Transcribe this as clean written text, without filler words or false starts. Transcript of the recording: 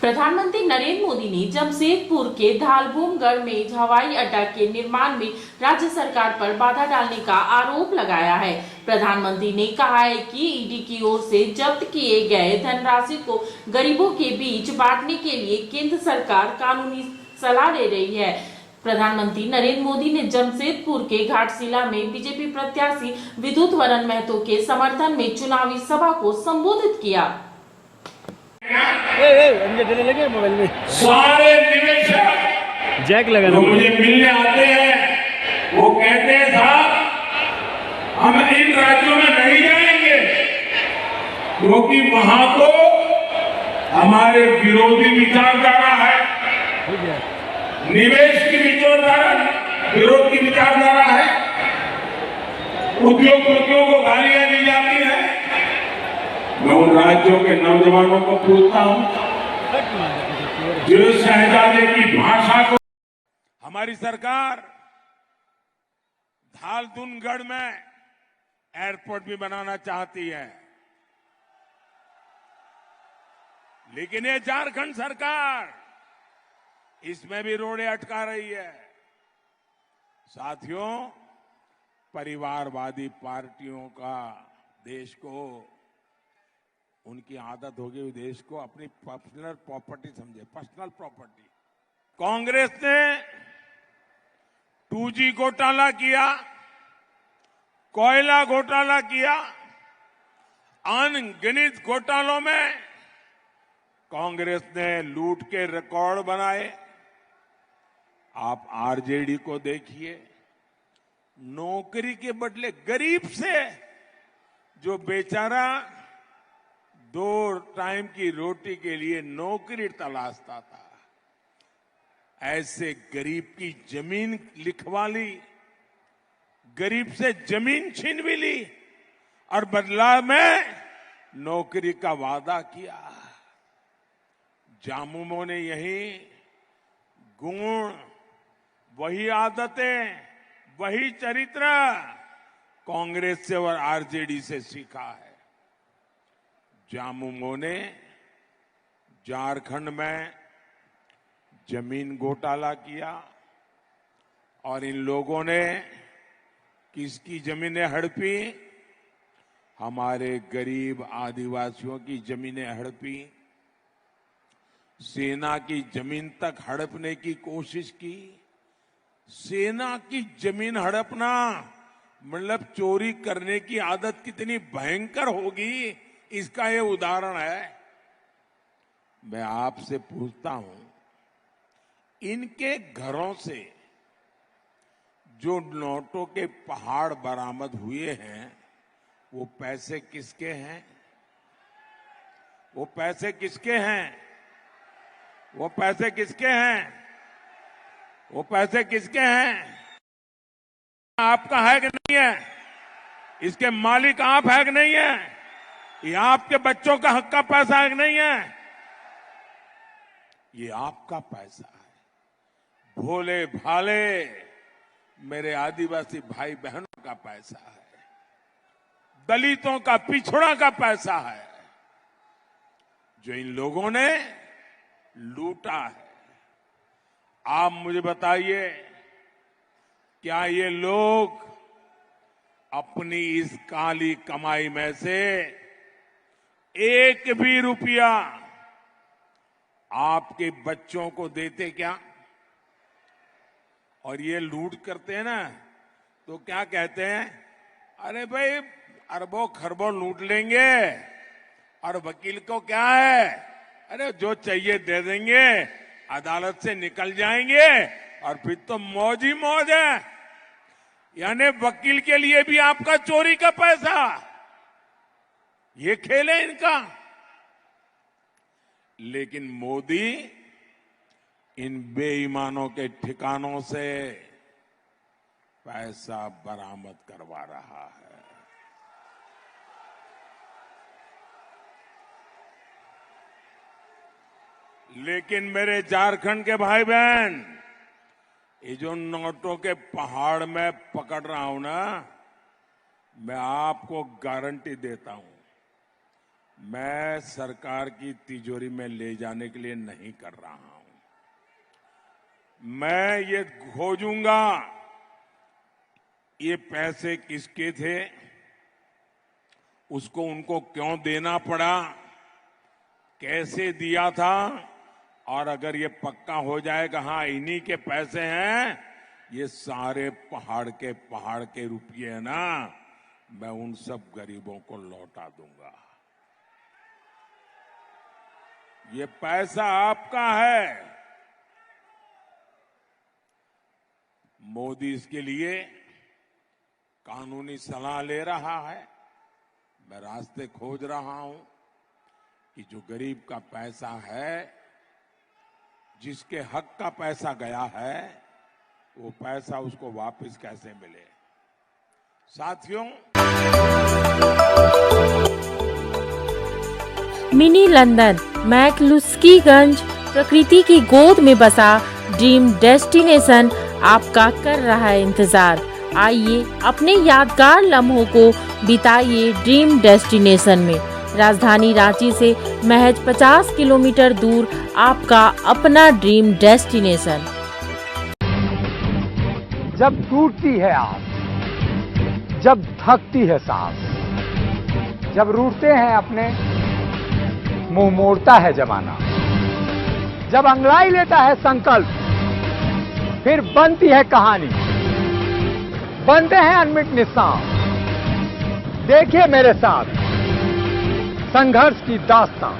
प्रधानमंत्री नरेंद्र मोदी ने जमशेदपुर के धालबोमगढ़ में हवाई अड्डा के निर्माण में राज्य सरकार पर बाधा डालने का आरोप लगाया है। प्रधानमंत्री ने कहा है कि ईडी की ओर से जब्त किए गए धनराशि को गरीबों के बीच बांटने के लिए केंद्र सरकार कानूनी सलाह दे रही है। प्रधानमंत्री नरेंद्र मोदी ने जमशेदपुर के घाटशिला में बीजेपी प्रत्याशी विद्युत वरण महतो के समर्थन में चुनावी सभा को संबोधित किया। लगे मोबाइल में सारे निवेशक जैक लगा जो मुझे मिलने आते हैं वो कहते हैं साहब हम इन राज्यों में नहीं जाएंगे क्योंकि वहां तो हमारे विरोधी विचारधारा है, निवेश की विचारधारा, विरोध की विचारधारा है, उद्योगपतियों को गालियां दी जाती है। मैं उन राज्यों के नौजवानों को पूछता हूं जो शहजादे की भाषा को हमारी सरकार धालदुनगढ़ में एयरपोर्ट भी बनाना चाहती है, लेकिन ये झारखंड सरकार इसमें भी रोड़े अटका रही है। साथियों, परिवारवादी पार्टियों का देश को उनकी आदत होगी देश को अपनी पर्सनल प्रॉपर्टी समझे, पर्सनल प्रॉपर्टी। कांग्रेस ने 2G घोटाला किया, कोयला घोटाला किया, अनगिनत घोटालों में कांग्रेस ने लूट के रिकॉर्ड बनाए। आप आरजेडी को देखिए, नौकरी के बदले गरीब से जो बेचारा 2 टाइम की रोटी के लिए नौकरी तलाशता था, ऐसे गरीब की जमीन लिखवा ली, गरीब से जमीन छीन भी ली और बदलाव में नौकरी का वादा किया। जामुमो ने यही गुण, वही आदतें, वही चरित्र कांग्रेस से और आरजेडी से सीखा है। जामुमो ने झारखंड में जमीन घोटाला किया और इन लोगों ने किसकी जमीनें हड़पी? हमारे गरीब आदिवासियों की जमीनें हड़पी, सेना की जमीन तक हड़पने की कोशिश की। सेना की जमीन हड़पना मतलब चोरी करने की आदत कितनी भयंकर होगी, इसका ये उदाहरण है। मैं आपसे पूछता हूं, इनके घरों से जो नोटों के पहाड़ बरामद हुए हैं, वो पैसे किसके हैं? वो पैसे किसके हैं? वो पैसे किसके हैं? वो पैसे किसके हैं? आपका है कि नहीं है? इसके मालिक आप है कि नहीं है? ये आपके बच्चों का हक का पैसा है कि नहीं है? ये आपका पैसा है। भोले भाले मेरे आदिवासी भाई बहनों का पैसा है, दलितों का, पिछड़ा का पैसा है, जो इन लोगों ने लूटा है। आप मुझे बताइए, क्या ये लोग अपनी इस काली कमाई में से एक भी रुपया आपके बच्चों को देते क्या? और ये लूट करते हैं ना, तो क्या कहते हैं? अरे भाई अरबों खरबों लूट लेंगे और वकील को क्या है, अरे जो चाहिए दे देंगे, अदालत से निकल जाएंगे और फिर तो मौज ही मौज है। यानी वकील के लिए भी आपका चोरी का पैसा, ये खेल है इनका। लेकिन मोदी इन बेईमानों के ठिकानों से पैसा बरामद करवा रहा है। लेकिन मेरे झारखंड के भाई बहन, ये जो नोटों के पहाड़ में पकड़ रहा हूं ना, मैं आपको गारंटी देता हूं, मैं सरकार की तिजोरी में ले जाने के लिए नहीं कर रहा हूं। मैं ये खोजूंगा ये पैसे किसके थे, उसको उनको क्यों देना पड़ा, कैसे दिया था, और अगर ये पक्का हो जाएगा हाँ इन्हीं के पैसे हैं, ये सारे पहाड़ के रुपये है ना, मैं उन सब गरीबों को लौटा दूंगा। ये पैसा आपका है। मोदी इसके लिए कानूनी सलाह ले रहा है। मैं रास्ते खोज रहा हूं कि जो गरीब का पैसा है, जिसके हक का पैसा गया है, वो पैसा उसको वापस कैसे मिले। साथियों, मिनी लंदन मैक्लुस्कीगंज प्रकृति की गोद में बसा ड्रीम डेस्टिनेशन आपका कर रहा है इंतजार। आइए अपने यादगार लम्हों को बिताइए ड्रीम डेस्टिनेशन में। राजधानी रांची से महज 50 किलोमीटर दूर आपका अपना ड्रीम डेस्टिनेशन। जब टूटती है आस, जब थकती है सांस, जब रूठते हैं अपने, मुंह मोड़ता है जमाना, जब अंगड़ाई लेता है संकल्प, फिर बनती है कहानी, बनते हैं अनमिट निशान। देखिए मेरे साथ संघर्ष की दास्तां।